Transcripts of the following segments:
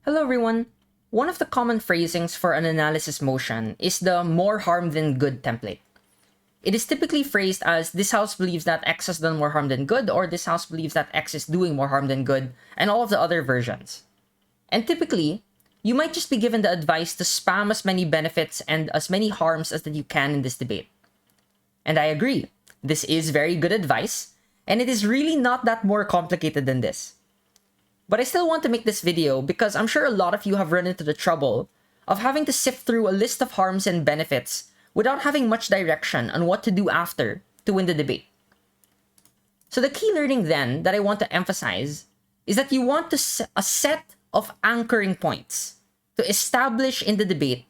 Hello everyone! One of the common phrasings for an analysis motion is the more harm than good template. It is typically phrased as this house believes that X has done more harm than good, or this house believes that X is doing more harm than good, and all of the other versions. And typically, you might just be given the advice to spam as many benefits and as many harms as that you can in this debate. And I agree, this is very good advice, and it is really not that more complicated than this. But I still want to make this video because I'm sure a lot of you have run into the trouble of having to sift through a list of harms and benefits without having much direction on what to do after to win the debate. So the key learning then that I want to emphasize is that you want a set of anchoring points to establish in the debate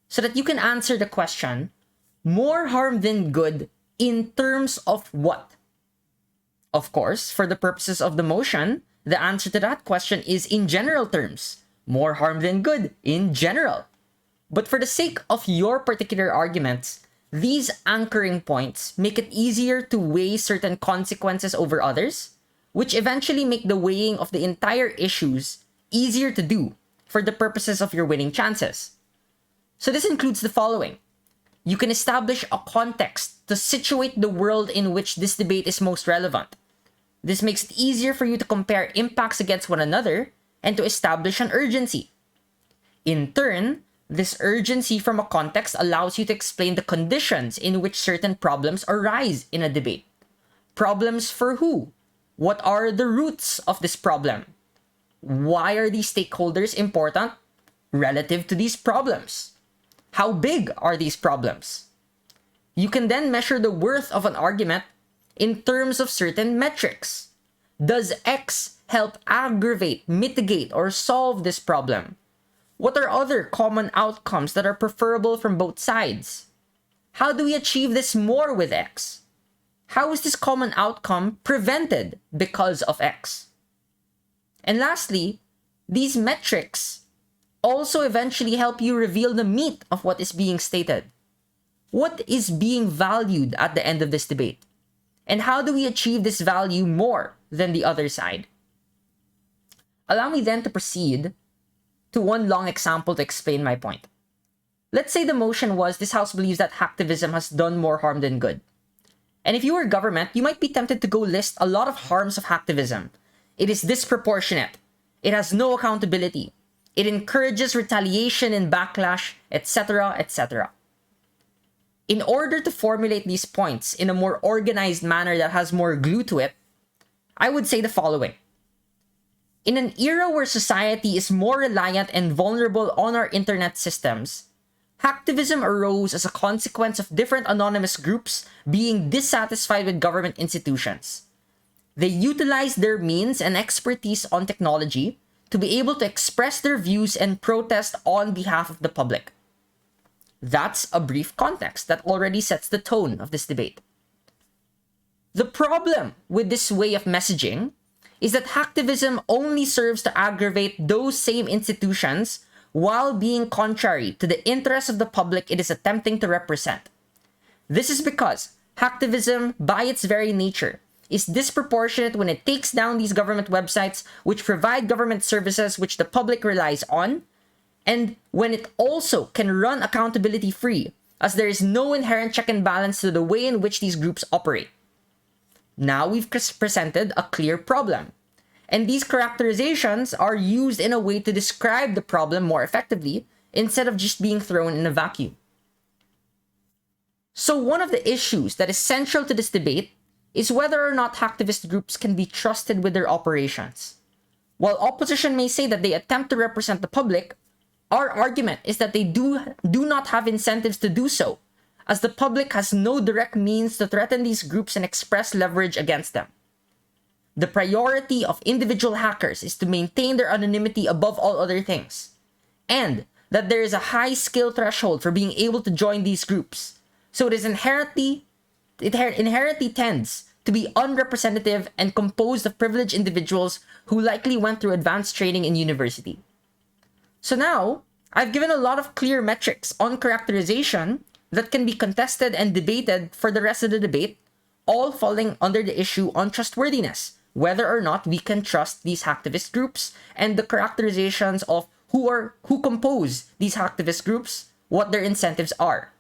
so that you can answer the question, more harm than good in terms of what? Of course, for the purposes of the motion, the answer to that question is in general terms, more harm than good in general. But for the sake of your particular arguments, these anchoring points make it easier to weigh certain consequences over others, which eventually make the weighing of the entire issues easier to do for the purposes of your winning chances. So this includes the following. You can establish a context to situate the world in which this debate is most relevant. This makes it easier for you to compare impacts against one another and to establish an urgency. In turn, this urgency from a context allows you to explain the conditions in which certain problems arise in a debate. Problems for who? What are the roots of this problem? Why are these stakeholders important relative to these problems? How big are these problems? You can then measure the worth of an argument in terms of certain metrics. Does X help aggravate, mitigate, or solve this problem? What are other common outcomes that are preferable from both sides? How do we achieve this more with X? How is this common outcome prevented because of X? And lastly, these metrics also eventually help you reveal the meat of what is being stated. What is being valued at the end of this debate? And how do we achieve this value more than the other side? Allow me then to proceed to one long example to explain my point. Let's say the motion was this house believes that hacktivism has done more harm than good. And if you were government, you might be tempted to go list a lot of harms of hacktivism. It is disproportionate. It has no accountability. It encourages retaliation and backlash, etc., etc. In order to formulate these points in a more organized manner that has more glue to it, I would say the following. In an era where society is more reliant and vulnerable on our internet systems, hacktivism arose as a consequence of different anonymous groups being dissatisfied with government institutions. They utilized their means and expertise on technology to be able to express their views and protest on behalf of the public. That's a brief context that already sets the tone of this debate. The problem with this way of messaging is that hacktivism only serves to aggravate those same institutions while being contrary to the interests of the public it is attempting to represent. This is because hacktivism, by its very nature, is disproportionate when it takes down these government websites which provide government services which the public relies on, and when it also can run accountability free, as there is no inherent check and balance to the way in which these groups operate. Now we've presented a clear problem, and these characterizations are used in a way to describe the problem more effectively instead of just being thrown in a vacuum. So one of the issues that is central to this debate is whether or not hacktivist groups can be trusted with their operations. While opposition may say that they attempt to represent the public, our argument is that they do not have incentives to do so, as the public has no direct means to threaten these groups and express leverage against them. The priority of individual hackers is to maintain their anonymity above all other things, and that there is a high skill threshold for being able to join these groups, so it inherently tends to be unrepresentative and composed of privileged individuals who likely went through advanced training in university. So now, I've given a lot of clear metrics on characterization that can be contested and debated for the rest of the debate, all falling under the issue on trustworthiness, whether or not we can trust these hacktivist groups, and the characterizations of who compose these hacktivist groups, what their incentives are.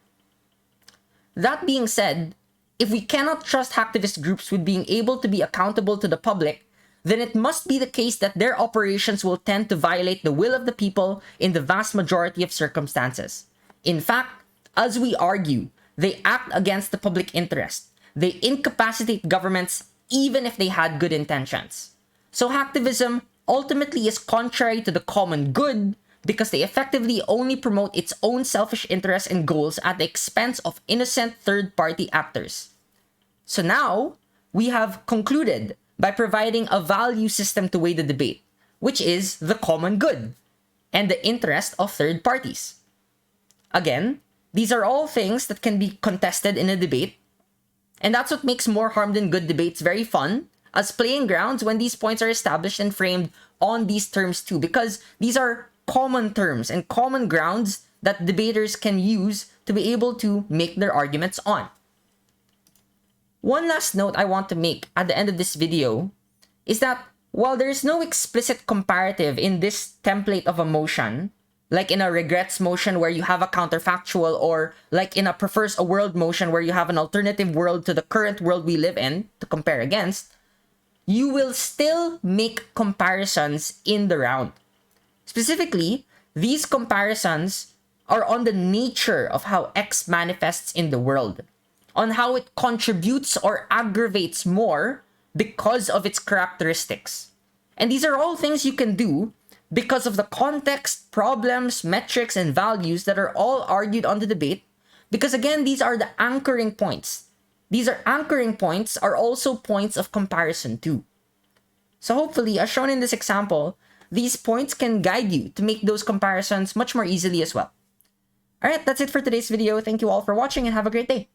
That being said, if we cannot trust hacktivist groups with being able to be accountable to the public, then it must be the case that their operations will tend to violate the will of the people in the vast majority of circumstances. In fact, as we argue, they act against the public interest. They incapacitate governments even if they had good intentions. So hacktivism ultimately is contrary to the common good because they effectively only promote its own selfish interests and goals at the expense of innocent third-party actors. So now, we have concluded by providing a value system to weigh the debate, which is the common good and the interest of third parties. Again, these are all things that can be contested in a debate, and that's what makes more harm than good debates very fun as playing grounds when these points are established and framed on these terms too, because these are common terms and common grounds that debaters can use to be able to make their arguments on. One last note I want to make at the end of this video is that while there is no explicit comparative in this template of a motion, like in a regrets motion where you have a counterfactual, or like in a prefers a world motion where you have an alternative world to the current world we live in to compare against, you will still make comparisons in the round. Specifically, these comparisons are on the nature of how X manifests in the world, on how it contributes or aggravates more because of its characteristics. And these are all things you can do because of the context, problems, metrics, and values that are all argued on the debate, because again, these are the anchoring points. These are anchoring points are also points of comparison too. So hopefully, as shown in this example, these points can guide you to make those comparisons much more easily as well. Alright, that's it for today's video. Thank you all for watching and have a great day.